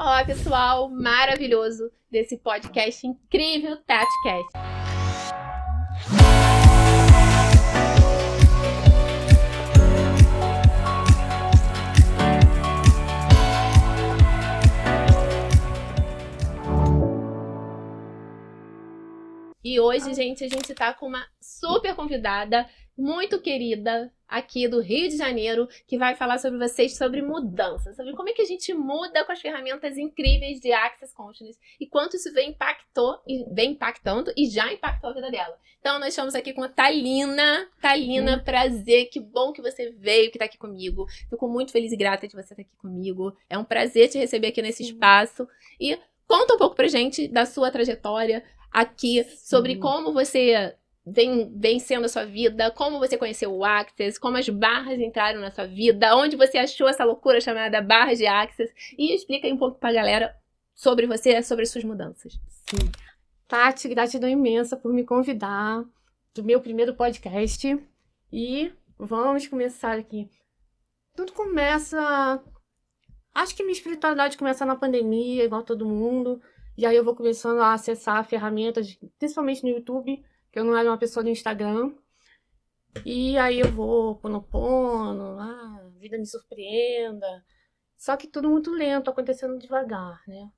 Olá, pessoal maravilhoso desse podcast incrível, TatiCast. E hoje, gente, a gente tá com uma super convidada, muito querida, aqui do Rio de Janeiro, que vai falar sobre vocês sobre mudança, sobre como é que a gente muda com as ferramentas incríveis de Access Consciousness e quanto isso vem impactando e já impactou a vida dela. Então, nós estamos aqui com a Thalina. Thalina, prazer, que bom que você veio, que tá aqui comigo. Fico muito feliz e grata de você estar aqui comigo. É um prazer te receber aqui nesse espaço. E conta um pouco pra gente da sua trajetória aqui, sobre como você vem sendo a sua vida, como você conheceu o Access, como as barras entraram na sua vida, onde você achou essa loucura chamada barras de Access, e explica aí um pouco pra galera sobre você, sobre as suas mudanças. Sim. Tati, gratidão imensa por me convidar do meu primeiro podcast, e vamos começar aqui. Tudo começa... Acho que minha espiritualidade começa na pandemia, igual todo mundo. E aí eu vou começando a acessar ferramentas, principalmente no YouTube, que eu não era uma pessoa do Instagram. E aí eu vou Ponopono, vida me surpreenda. Só que tudo muito lento, acontecendo devagar, né?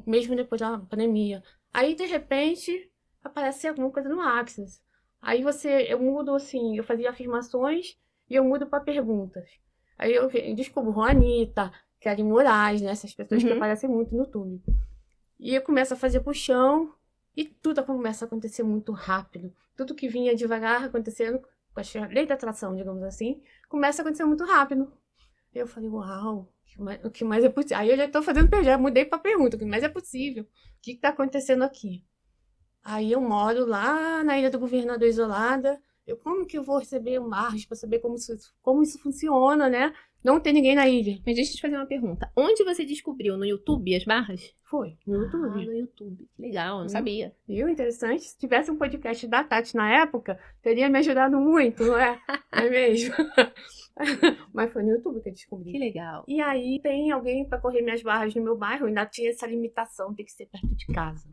Mesmo depois da pandemia. Aí, de repente, aparece alguma coisa no Access. Aí eu mudo assim, eu fazia afirmações e eu mudo para perguntas. Aí eu descubro Juanita, Kelly Moraes, né? Essas pessoas que aparecem muito no YouTube. E eu começo a fazer puxão e tudo começa a acontecer muito rápido. Tudo que vinha devagar acontecendo, com a lei da atração, digamos assim, começa a acontecer muito rápido. Eu falei, uau, o que mais é possível? Aí eu já tô fazendo já mudei pra pergunta, o que mais é possível? O que tá acontecendo aqui? Aí eu moro lá na Ilha do Governador isolada. Como que eu vou receber um margem para saber como isso funciona, né? Não tem ninguém na ilha. Mas deixa eu te fazer uma pergunta. Onde você descobriu? No YouTube as barras? Foi, no YouTube. No YouTube. Que legal, eu não sabia. Viu? Interessante. Se tivesse um podcast da Tati na época, teria me ajudado muito, não é? Não é mesmo? Mas foi no YouTube que eu descobri. Que legal. E aí tem alguém para correr minhas barras no meu bairro. Eu ainda tinha essa limitação, tem que ser perto de casa,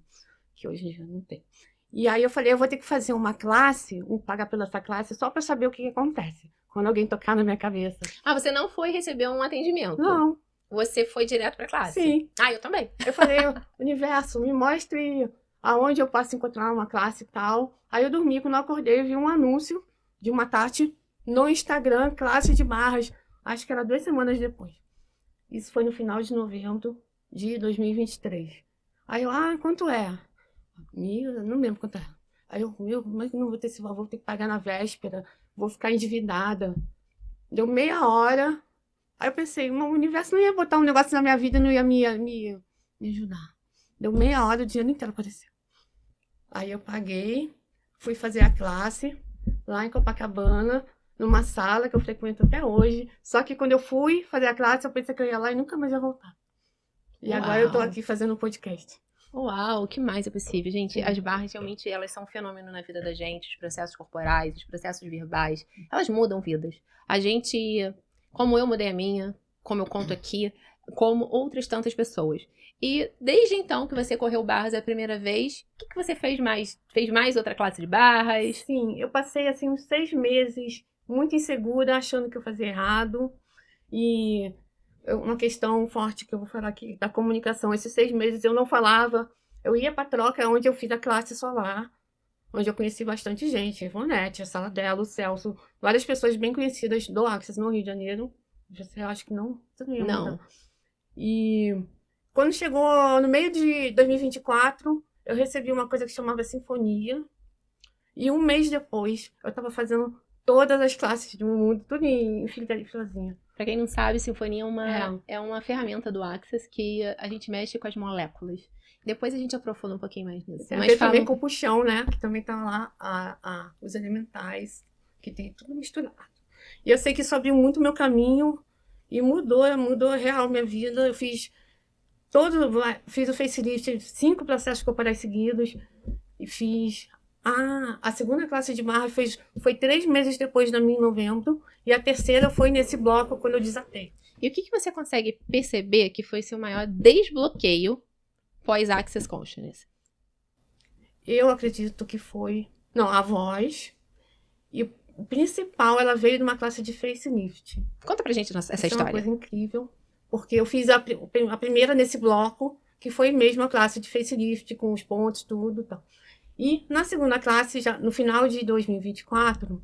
que hoje em dia não tem. E aí eu falei, eu vou ter que fazer uma classe, pagar pela essa classe, só para saber o que acontece quando alguém tocar na minha cabeça. Ah, você não foi receber um atendimento? Não. Você foi direto pra classe? Sim. Ah, eu também. Eu falei, universo, me mostre aonde eu posso encontrar uma classe e tal. Aí eu dormi, quando eu acordei, eu vi um anúncio de uma Tati no Instagram, classe de barras. Acho que era 2 semanas depois. Isso foi no final de novembro de 2023. Aí eu, quanto é? Eu não lembro quanto é. Aí eu, mas não vou ter esse valor, vou ter que pagar na véspera, vou ficar endividada. Deu meia hora. Aí eu pensei, o universo não ia botar um negócio na minha vida e não ia me ajudar. Deu meia hora, o dinheiro inteiro apareceu. Aí eu paguei, fui fazer a classe lá em Copacabana, numa sala que eu frequento até hoje. Só que quando eu fui fazer a classe, eu pensei que eu ia lá e nunca mais ia voltar. E agora eu tô aqui fazendo um podcast. Uau, o que mais é possível, gente? As barras realmente, elas são um fenômeno na vida da gente, os processos corporais, os processos verbais, elas mudam vidas. A gente, como eu mudei a minha, como eu conto aqui, como outras tantas pessoas. E desde então que você correu barras a primeira vez, o que você fez mais? Fez mais outra classe de barras? Sim, eu passei assim uns 6 meses muito insegura, achando que eu fazia errado. E uma questão forte que eu vou falar aqui, da comunicação. Esses 6 meses eu não falava. Eu ia pra troca, onde eu fiz a classe solar, onde eu conheci bastante gente. Ivonete, a sala dela, o Celso, várias pessoas bem conhecidas do Access no Rio de Janeiro. Você acha que não? Você não ia mudar. E quando chegou no meio de 2024, eu recebi uma coisa que chamava Sinfonia. E um mês depois, eu tava fazendo todas as classes do mundo, tudo em filazinha. Pra quem não sabe, Sinfonia é uma ferramenta do Access que a gente mexe com as moléculas. Depois a gente aprofunda um pouquinho mais nisso. Mas também com o puxão, né? Que também tá lá os elementais, que tem tudo misturado. E eu sei que isso abriu muito meu caminho e mudou real minha vida. Eu fiz o facelift, 5 processos corporais seguidos e fiz... a segunda classe de barra foi 3 meses depois da minha, em novembro, e a terceira foi nesse bloco quando eu desatei. E o que você consegue perceber que foi seu maior desbloqueio pós-Access Consciousness? Eu acredito que foi... Não, a voz. E o principal, ela veio de uma classe de facelift. Conta pra gente essa Isso é uma história. coisa incrível. Porque eu fiz a primeira nesse bloco, que foi mesmo a classe de facelift, com os pontos, tudo e tal. E na segunda classe, já no final de 2024,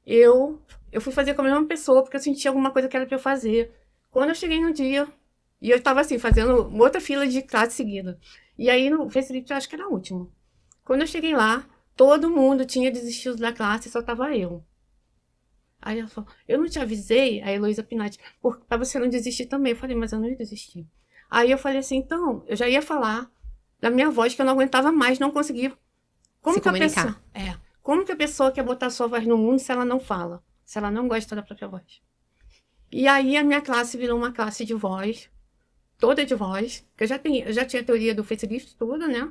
eu fui fazer com a mesma pessoa, porque eu senti alguma coisa que era pra eu fazer. Quando eu cheguei no dia, e eu tava assim, fazendo outra fila de classe seguida. E aí no facelift eu acho que era a última. Quando eu cheguei lá, todo mundo tinha desistido da classe, só tava eu. Aí ela falou, eu não te avisei, a Heloísa Pinati, pra você não desistir também. Eu falei, mas eu não ia desistir. Aí eu falei assim, então, eu já ia falar da minha voz, que eu não aguentava mais, não conseguia. Se comunicar. Como que a pessoa quer botar sua voz no mundo se ela não fala? Se ela não gosta da própria voz? E aí a minha classe virou uma classe de voz, toda de voz, que eu já tinha a teoria do facelift toda, né?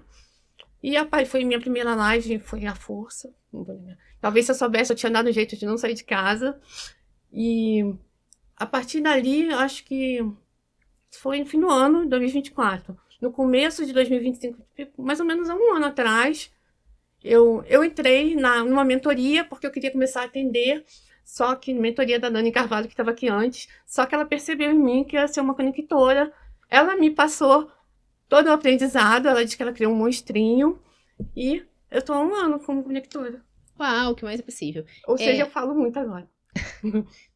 E foi minha primeira live, foi a força. Talvez se eu soubesse, eu tinha dado um jeito de não sair de casa. E a partir dali, acho que foi no fim do ano, 2024. No começo de 2025, mais ou menos há um ano atrás, eu entrei numa mentoria, porque eu queria começar a atender, só que mentoria da Dani Carvalho, que estava aqui antes, só que ela percebeu em mim que ia ser uma conectora. Ela me passou todo o aprendizado, ela disse que ela criou um monstrinho, e eu tô há um ano como conectora. Uau, o que mais é possível. Ou seja, eu falo muito agora.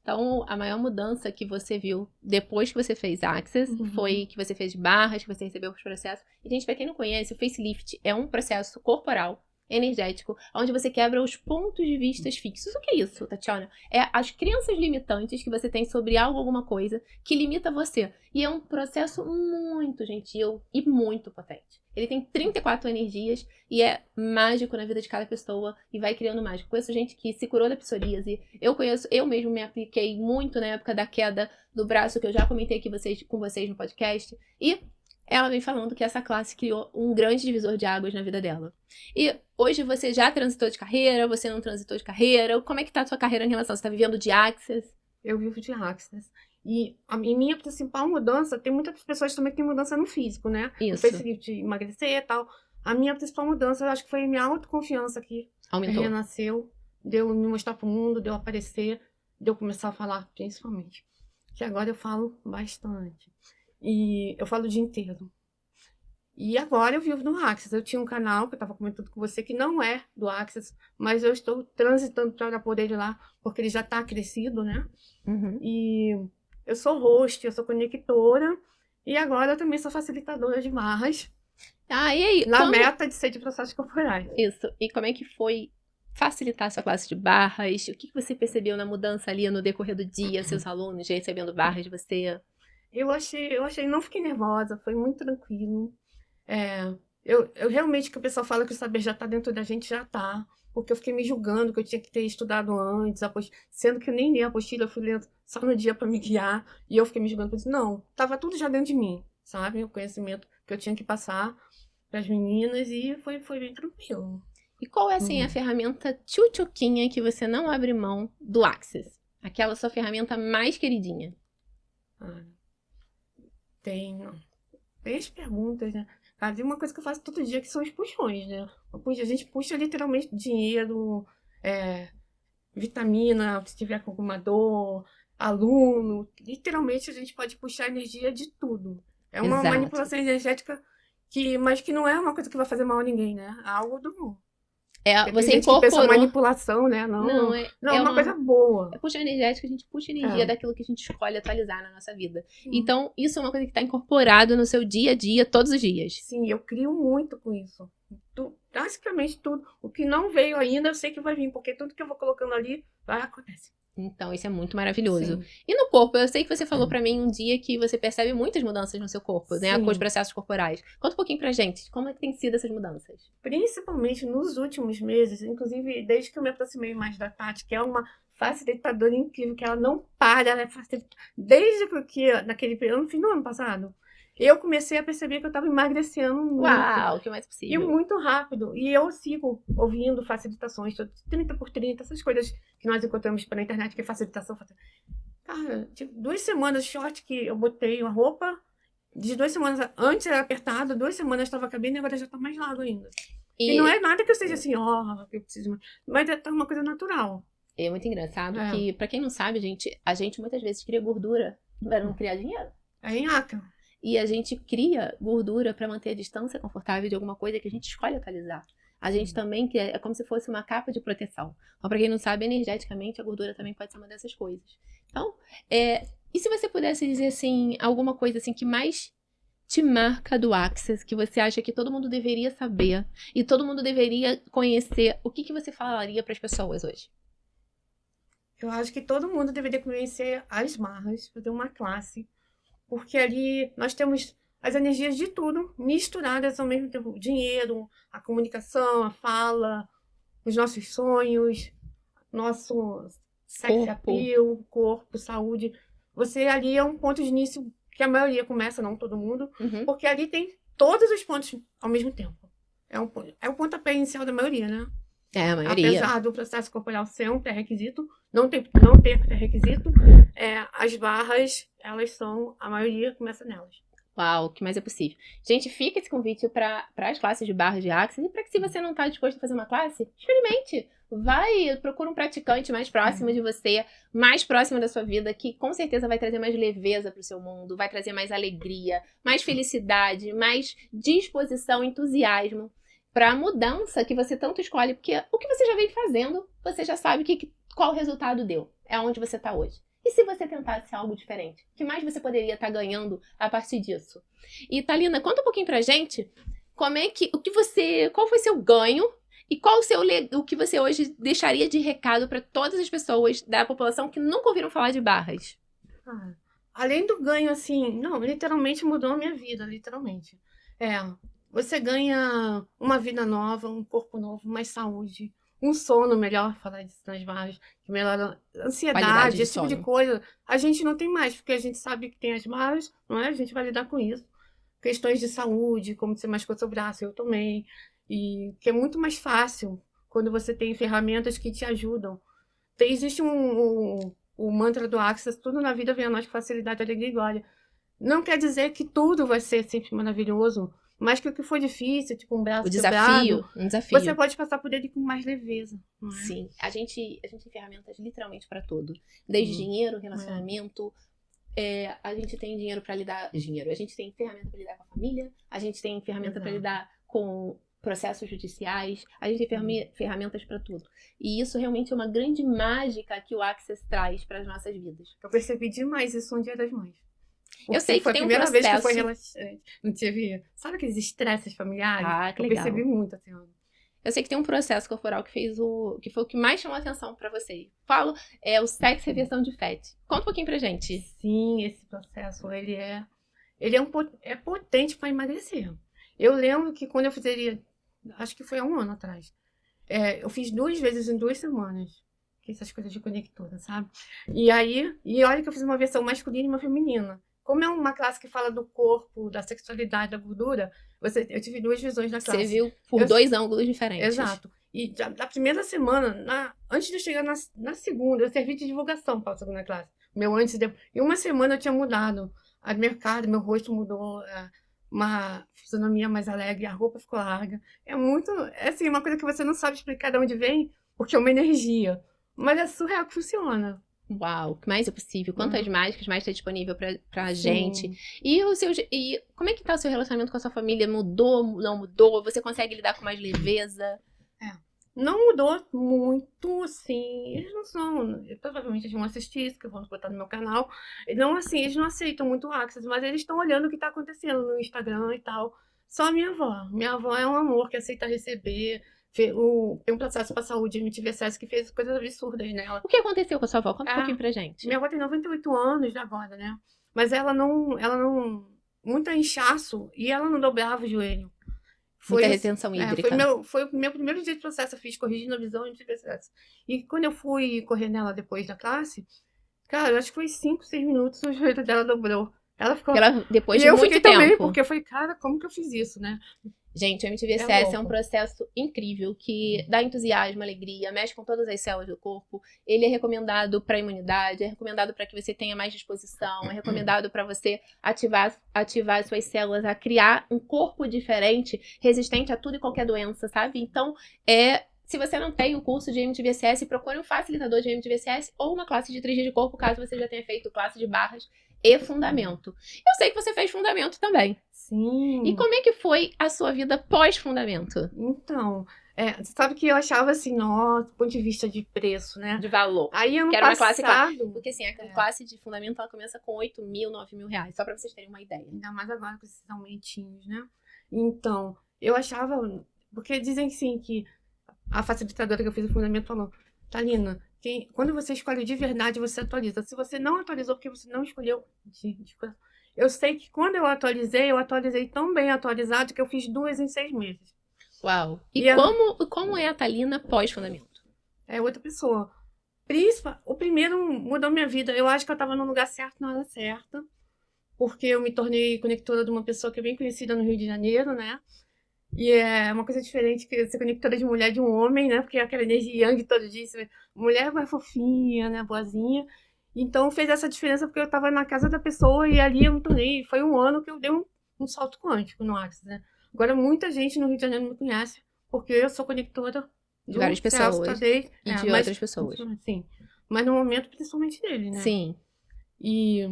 Então, a maior mudança que você viu depois que você fez Access foi que você fez barras, que você recebeu os processos. E, gente, pra quem não conhece, o facelift é um processo corporal, energético, onde você quebra os pontos de vista fixos. O que é isso, Tatiana? É as crenças limitantes que você tem sobre algo, alguma coisa, que limita você. E é um processo muito gentil e muito potente. Ele tem 34 energias e é mágico na vida de cada pessoa e vai criando mágico. Conheço gente que se curou da psoríase. Eu mesmo me apliquei muito na época da queda do braço, que eu já comentei aqui com vocês no podcast. E ela vem falando que essa classe criou um grande divisor de águas na vida dela. E hoje você já transitou de carreira? Você não transitou de carreira? Como é que tá a sua carreira em relação? Você tá vivendo de Access? Eu vivo de Access. E a minha principal mudança, tem muitas pessoas também que tem mudança no físico, né? Isso. O facelift de emagrecer e tal. A minha principal mudança, eu acho que foi a minha autoconfiança que Aumentou. renasceu. Deu me mostrar pro mundo, deu aparecer, deu começar a falar, principalmente. Que agora eu falo bastante. E eu falo o dia inteiro. E agora eu vivo no Access. Eu tinha um canal que eu estava comentando com você que não é do Access, mas eu estou transitando para pôr ele lá, porque ele já está crescido, né? E eu sou host, eu sou conectora, e agora eu também sou facilitadora de barras. Ah, e aí? Na meta de ser de processos corporais. Isso. E como é que foi facilitar a sua classe de barras? O que você percebeu na mudança ali no decorrer do dia, seus alunos recebendo barras de você? Eu achei, não fiquei nervosa, foi muito tranquilo. Eu realmente, que o pessoal fala que o saber já tá dentro da gente, já tá. Porque eu fiquei me julgando que eu tinha que ter estudado antes, sendo que eu nem li a apostila, eu fui lendo só no dia para me guiar. E eu fiquei me julgando, porque não, tava tudo já dentro de mim, sabe? O conhecimento que eu tinha que passar para as meninas e foi bem tranquilo. E qual é, assim, a ferramenta tchutchuquinha que você não abre mão do Access? Aquela sua ferramenta mais queridinha? Tem as perguntas, né? Cara, uma coisa que eu faço todo dia que são os puxões, né? A gente puxa literalmente dinheiro, vitamina, se tiver com alguma dor, aluno. Literalmente a gente pode puxar energia de tudo. É uma manipulação energética mas que não é uma coisa que vai fazer mal a ninguém, né? É algo do... Você incorporou... Pensa manipulação, né? Não, é uma coisa boa. É puxa energética, a gente puxa energia daquilo que a gente escolhe atualizar na nossa vida. Então, isso é uma coisa que está incorporado no seu dia a dia, todos os dias. Sim, eu crio muito com isso. Basicamente tudo. O que não veio ainda, eu sei que vai vir, porque tudo que eu vou colocando ali, vai acontecer. Então, isso é muito maravilhoso. Sim. E no corpo? Eu sei que você falou pra mim um dia que você percebe muitas mudanças no seu corpo, né? Com os processos corporais. Conta um pouquinho pra gente, como é que tem sido essas mudanças? Principalmente nos últimos meses, inclusive desde que eu me aproximei mais da Tati, que é uma facilitadora incrível, que ela não para, ela facilita. Desde naquele período, no fim do ano passado, eu comecei a perceber que eu estava emagrecendo muito. Uau, que mais possível. E muito rápido. E eu sigo ouvindo facilitações, 30 por 30, essas coisas que nós encontramos pela internet, que é facilitação. Cara, de 2 semanas, short que eu botei uma roupa, de 2 semanas antes era apertado, 2 semanas estava cabendo e agora já tá mais largo ainda. E não E é nada que eu seja assim, ó, que eu preciso, mas é uma coisa natural. é muito engraçado É, que, pra quem não sabe, a gente muitas vezes cria gordura para não criar dinheiro. é nhaca. E a gente cria gordura para manter a distância confortável de alguma coisa que a gente escolhe atualizar. A gente também cria, é como se fosse uma capa de proteção. Mas para quem não sabe, energeticamente, a gordura também pode ser uma dessas coisas. Então, e se você pudesse dizer assim, alguma coisa assim que mais te marca do Access, que você acha que todo mundo deveria saber e todo mundo deveria conhecer, o que você falaria para as pessoas hoje? Eu acho que todo mundo deveria conhecer as marras, fazer uma classe, porque ali nós temos as energias de tudo misturadas ao mesmo tempo. O dinheiro, a comunicação, a fala, os nossos sonhos, nosso sex Corpo. appeal, corpo, saúde. Você ali é um ponto de início que a maioria começa, não todo mundo, Uhum. porque ali tem todos os pontos ao mesmo tempo. É o pontapé inicial da maioria, né? É, a maioria. Apesar do processo corporal ser um pré-requisito, não ter pré-requisito, as barras, elas são, a maioria começa nelas. Uau, o que mais é possível. Gente, fica esse convite para as classes de barras de Access e para que se você não está disposto a fazer uma classe, experimente. Vai, procura um praticante mais próximo de você, mais próximo da sua vida, que com certeza vai trazer mais leveza para o seu mundo, vai trazer mais alegria, mais felicidade, mais disposição, entusiasmo para a mudança que você tanto escolhe, porque o que você já vem fazendo, você já sabe qual resultado deu, é onde você está hoje. E se você tentasse algo diferente? O que mais você poderia estar ganhando a partir disso? E Thalina, conta um pouquinho pra gente qual foi seu ganho e o que você hoje deixaria de recado para todas as pessoas da população que nunca ouviram falar de barras? Além do ganho, assim, não, literalmente mudou a minha vida, literalmente. Você ganha uma vida nova, um corpo novo, mais saúde, um sono melhor, falar disso nas barras, que melhora a ansiedade, de esse tipo de sono. coisa. A gente não tem mais, porque a gente sabe que tem as barras, não é? A gente vai lidar com isso. Questões de saúde, como você machucou seu braço, eu também. E que é muito mais fácil quando você tem ferramentas que te ajudam. Existe o mantra do Access, tudo na vida vem a nós com facilidade, alegria e glória. Não quer dizer que tudo vai ser sempre maravilhoso, mas que o que for difícil, tipo um braço quebrado, Um desafio. você pode passar por ele com mais leveza, não é? Sim, a gente tem ferramentas literalmente para tudo. Desde dinheiro, relacionamento, a gente tem dinheiro para lidar... Dinheiro, a gente tem ferramenta para lidar com a família, a gente tem ferramenta para lidar com processos judiciais, a gente tem ferramentas para tudo. E isso realmente é uma grande mágica que o Access traz para as nossas vidas. Eu percebi demais isso no Dia das Mães. Eu sei que foi tem a um primeira vez que processo. foi relaxante. Não teve... Sabe aqueles estresses familiares? Ah, que Eu legal. percebi muito, assim. Eu sei que tem um processo corporal que foi o que mais chamou a atenção pra você. Falo, é o Sex Reversão de Fat. Conta um pouquinho pra gente. Sim, esse processo, ele é potente para emagrecer. Eu lembro que quando eu fizeria, acho que foi há 1 ano atrás, eu fiz 2 vezes em 2 semanas. Essas coisas de conectora, sabe? E olha que eu fiz uma versão masculina e uma feminina. Como é uma classe que fala do corpo, da sexualidade, da gordura, eu tive 2 visões da classe. Você viu por 2 ângulos diferentes. Exato. E da primeira semana, antes de eu chegar na segunda, eu servi de divulgação para a segunda classe. Meu antes e depois. E 1 semana eu tinha mudado. A mercado, meu rosto mudou, uma fisionomia mais alegre, a roupa ficou larga. Assim, uma coisa que você não sabe explicar de onde vem, porque é uma energia. Mas é surreal que funciona. Uau, o que mais é possível? Quantas mágicas mais está disponível pra Sim. gente? E como é que tá o seu relacionamento com a sua família? Mudou, não mudou? Você consegue lidar com mais leveza? Não mudou muito, assim. Eles não são... Provavelmente eles vão assistir isso, que eu vou botar no meu canal. Não, assim, eles não aceitam muito o Access, mas eles estão olhando o que está acontecendo no Instagram e tal. Só a minha avó. Minha avó é um amor que aceita receber. Tem um processo para saúde, MTV que fez coisas absurdas nela. O que aconteceu com a sua avó? Conta um pouquinho pra gente. Minha avó tem 98 anos agora, né? Mas ela não... Muito inchaço e ela não dobrava o joelho. Muita retenção hídrica. Foi o meu primeiro dia de processo, eu fiz corrigindo a visão e processo. E quando eu fui correr nela depois da classe, cara, eu acho que foi 5, 6 minutos, o joelho dela dobrou. Ela ficou... Depois e de eu muito fiquei tempo. também, porque eu falei, cara, como que eu fiz isso, né? Gente, o MTVSS é um louco. processo incrível que dá entusiasmo, alegria, mexe com todas as células do corpo. Ele é recomendado para imunidade, é recomendado para que você tenha mais disposição, é recomendado para você ativar as suas células a criar um corpo diferente, resistente a tudo e qualquer doença, sabe? Então, se você não tem o curso de MTVSS, procure um facilitador de MTVSS ou uma classe de 3D de corpo, caso você já tenha feito classe de barras e fundamento. Eu sei que você fez fundamento também. Sim. E como é que foi a sua vida pós-fundamento? Então, você sabe que eu achava assim, do ponto de vista de preço, né? De valor. Aí ano Que era uma classe passado, Porque assim, a classe de fundamento ela começa com 8 mil, 9 mil reais. Só pra vocês terem uma ideia. ainda mais agora com esses aumentinhos, né? Então, eu achava, porque dizem assim que a facilitadora que eu fiz o fundamento falou, Thalina, quando você escolhe de verdade, você atualiza. Se você não atualizou porque você não escolheu eu sei que quando eu atualizei tão bem atualizado que eu fiz 2 em 6 meses. Uau! E E como é a Thalina pós-fundamento? É outra pessoa. O primeiro mudou minha vida. Eu acho que eu estava no lugar certo na hora certa. Porque eu me tornei conectora de uma pessoa que é bem conhecida no Rio de Janeiro, né? E é uma coisa diferente que ser conectora de mulher de um homem, né? Porque é aquela energia yang todo dia. Mulher mais fofinha, né? Boazinha. Então fez essa diferença porque eu estava na casa da pessoa e ali eu me tornei. Foi um ano que eu dei um salto quântico no Axis, né? Agora muita gente no Rio de Janeiro me conhece porque eu sou conectora de várias pessoas Tadei, e de outras pessoas. Sim. Mas no momento principalmente dele, né? Sim. E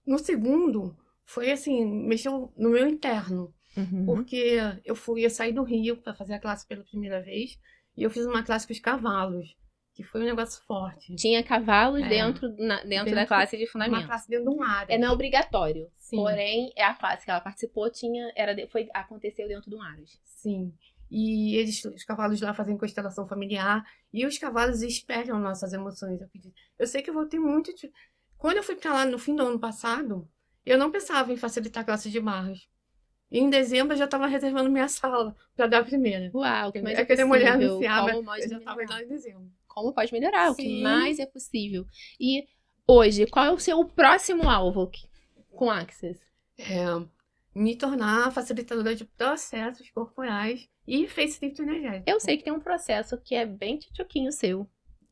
no segundo foi assim, mexeu no meu interno. Uhum. Porque eu saí do Rio para fazer a classe pela primeira vez e eu fiz uma classe com os cavalos, que foi um negócio forte. Tinha cavalos dentro da classe de fundamento. Uma classe dentro de um área. Não é obrigatório. Sim. Porém, a classe que ela participou aconteceu dentro de um Ares. Sim. E os cavalos lá fazem constelação familiar e os cavalos espelham nossas emoções. Eu sei que eu vou ter muito... Quando eu fui para lá no fim do ano passado, eu não pensava em facilitar a classe de barras. E em dezembro eu já estava reservando minha sala para dar a primeira. Uau, que mais é possível. Mulher anunciava, eu já estava lá em dezembro. Como pode melhorar? Sim. O que mais é possível. E hoje, qual é o seu próximo alvo com Axis? Me tornar facilitadora de processos corporais e facelift energético. Eu sei que tem um processo que é bem tchutchuquinho seu.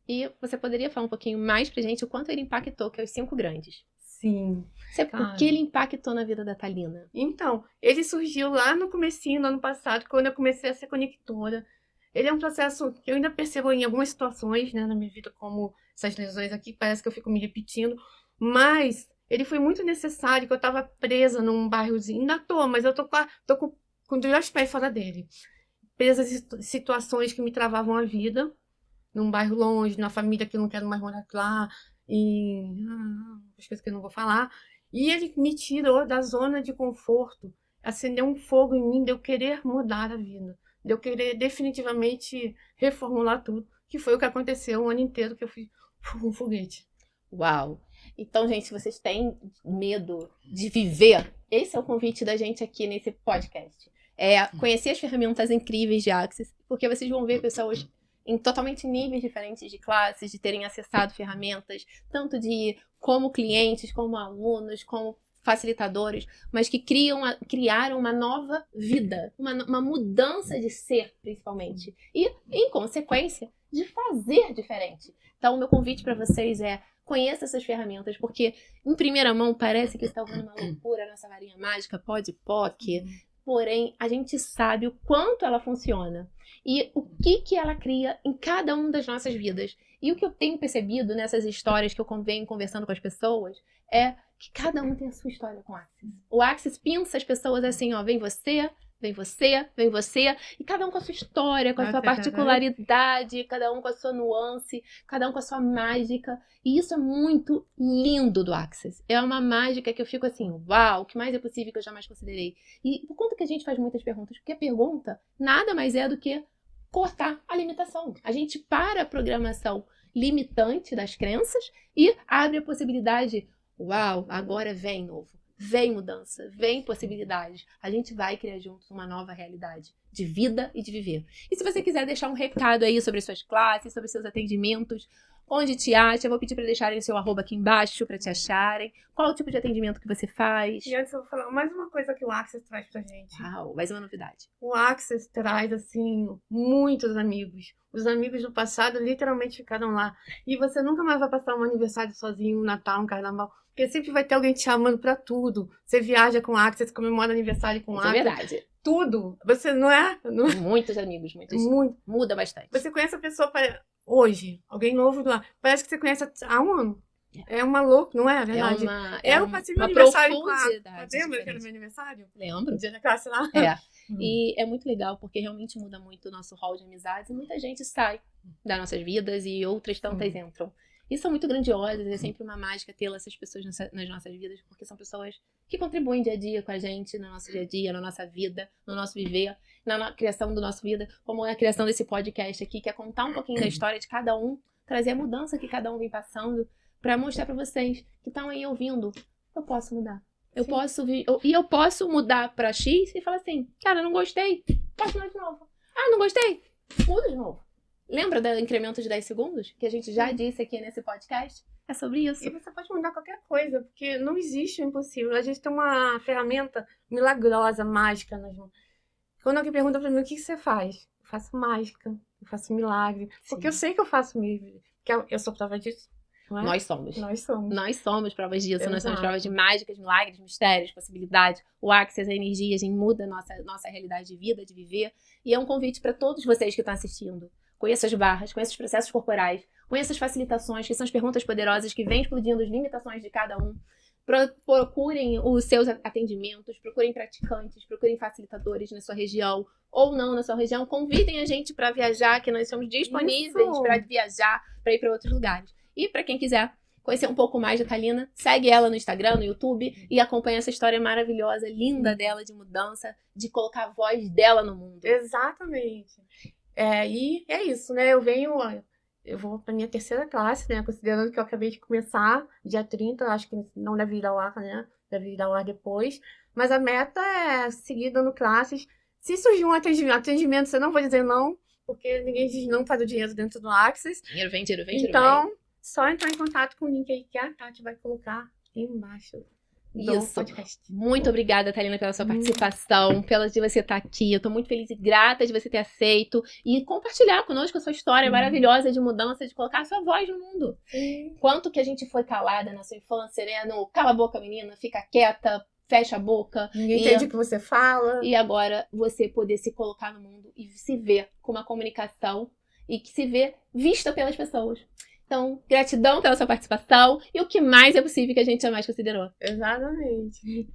E você poderia falar um pouquinho mais pra gente o quanto ele impactou, que é os 5 grandes. Sim. O que ele impactou na vida da Thalina? Então, ele surgiu lá no comecinho do ano passado, quando eu comecei a ser conectora. Ele é um processo que eu ainda percebo em algumas situações, né, na minha vida, como essas lesões aqui, parece que eu fico me repetindo. Mas ele foi muito necessário, que eu estava presa num bairrozinho, ainda tô, mas eu tô com os 2 pés fora dele. Presa em situações que me travavam a vida, num bairro longe, na família que eu não quero mais morar lá, as coisas que eu não vou falar. E ele me tirou da zona de conforto, acendeu um fogo em mim de eu querer mudar a vida, de eu querer definitivamente reformular tudo, que foi o que aconteceu o ano inteiro que eu fui um foguete. Uau! Então, gente, se vocês têm medo de viver, esse é o convite da gente aqui nesse podcast. Conhecer as ferramentas incríveis de Axis, porque vocês vão ver pessoas em totalmente níveis diferentes de classes, de terem acessado ferramentas, tanto como clientes, como alunos, como facilitadores, mas que criaram uma nova vida, uma mudança de ser, principalmente. E, em consequência, de fazer diferente. Então, o meu convite para vocês é: conheça essas ferramentas, porque em primeira mão parece que está ouvindo uma loucura, nossa varinha mágica, POC, porém a gente sabe o quanto ela funciona e o que ela cria em cada uma das nossas vidas. E o que eu tenho percebido nessas histórias que eu venho conversando com as pessoas é que cada um tem a sua história com o Axis. O Axis pinça as pessoas assim, ó, vem você, vem você, vem você, e cada um com a sua história, com a sua particularidade, cada um com a sua nuance, cada um com a sua mágica. E isso é muito lindo do Axis. É uma mágica que eu fico assim, uau, o que mais é possível que eu jamais considerei. E por conta que a gente faz muitas perguntas, porque a pergunta nada mais é do que cortar a limitação. A gente para a programação limitante das crenças e abre a possibilidade, uau, agora vem novo. Vem mudança, vem possibilidades. A gente vai criar juntos uma nova realidade de vida e de viver. E se você quiser deixar um recado aí sobre suas classes, sobre seus atendimentos, onde te acha. Eu vou pedir para deixarem o seu arroba aqui embaixo para te acharem. Qual o tipo de atendimento que você faz? E antes eu vou falar mais uma coisa que o Access traz pra gente. Uau, mais uma novidade. O Access traz, assim, muitos amigos. Os amigos do passado literalmente ficaram lá. E você nunca mais vai passar um aniversário sozinho, um Natal, um Carnaval. Porque sempre vai ter alguém te chamando pra tudo. Você viaja com o Access, comemora aniversário com o Isso é Access. verdade. Tudo. Você não é? Muitos amigos, muitos. Muito. Muda bastante. Você conhece a pessoa hoje, alguém novo do lado. Parece que você conhece há um ano. É uma louca, não é verdade? Eu passei meu aniversário com a... Lembra que era meu aniversário? Lembro. Dia da classe lá? É. E é muito legal, porque realmente muda muito o nosso hall de amizades. E muita gente sai das nossas vidas e outras tantas entram. E são muito grandiosas, é sempre uma mágica ter essas pessoas nas nossas vidas, porque são pessoas que contribuem dia a dia com a gente, no nosso dia a dia, na nossa vida, no nosso viver, na criação do nosso vida, como é a criação desse podcast aqui, que é contar um pouquinho da história de cada um, trazer a mudança que cada um vem passando, pra mostrar pra vocês que estão aí ouvindo, eu posso mudar. Eu posso mudar pra X e falar assim, cara, não gostei, posso mudar de novo. Ah, não gostei, muda de novo. Lembra do incremento de 10 segundos? Que a gente já disse aqui nesse podcast? É sobre isso. E você pode mudar qualquer coisa, porque não existe o impossível. A gente tem uma ferramenta milagrosa, mágica nas mãos. Quando alguém pergunta pra mim, o que você faz? Eu faço mágica, eu faço milagre. Porque eu sei que eu faço milagre. Porque eu sou prova disso. Não é? Nós somos. Nós somos provas disso. Exato. Nós somos provas de mágicas, milagres, mistérios, possibilidades. O Access, a energia, a gente muda a nossa realidade de vida, de viver. E é um convite para todos vocês que estão assistindo. Conheça as barras, conheça os processos corporais, conheça as facilitações, que são as perguntas poderosas que vêm explodindo as limitações de cada um. Procurem os seus atendimentos, procurem praticantes, procurem facilitadores na sua região ou não na sua região. Convidem a gente para viajar, que nós estamos disponíveis para viajar, para ir para outros lugares. E para quem quiser conhecer um pouco mais da Thalina, segue ela no Instagram, no YouTube e acompanha essa história maravilhosa, linda dela de mudança, de colocar a voz dela no mundo. Exatamente. E é isso, né? Eu vou pra minha terceira classe, né? Considerando que eu acabei de começar, dia 30, acho que não deve ir ao ar, né? Deve ir ao ar depois. Mas a meta é seguir dando classes. Se surgir um atendimento, você não vai dizer não, porque ninguém diz não para o dinheiro dentro do Access. Dinheiro vem. Então, só entrar em contato com o link aí que a Tati vai colocar embaixo. Isso. Muito obrigada, Thalina, pela sua participação, pela de você estar aqui. Eu tô muito feliz e grata de você ter aceito e compartilhar conosco a sua história maravilhosa de mudança, de colocar a sua voz no mundo. Quanto que a gente foi calada na sua infância, né? No cala a boca, menina, fica quieta, fecha a boca. Ninguém entende o que você fala. E agora você poder se colocar no mundo e se ver com uma comunicação e que se vê vista pelas pessoas. Então, gratidão pela sua participação e o que mais é possível que a gente jamais considerou. Exatamente.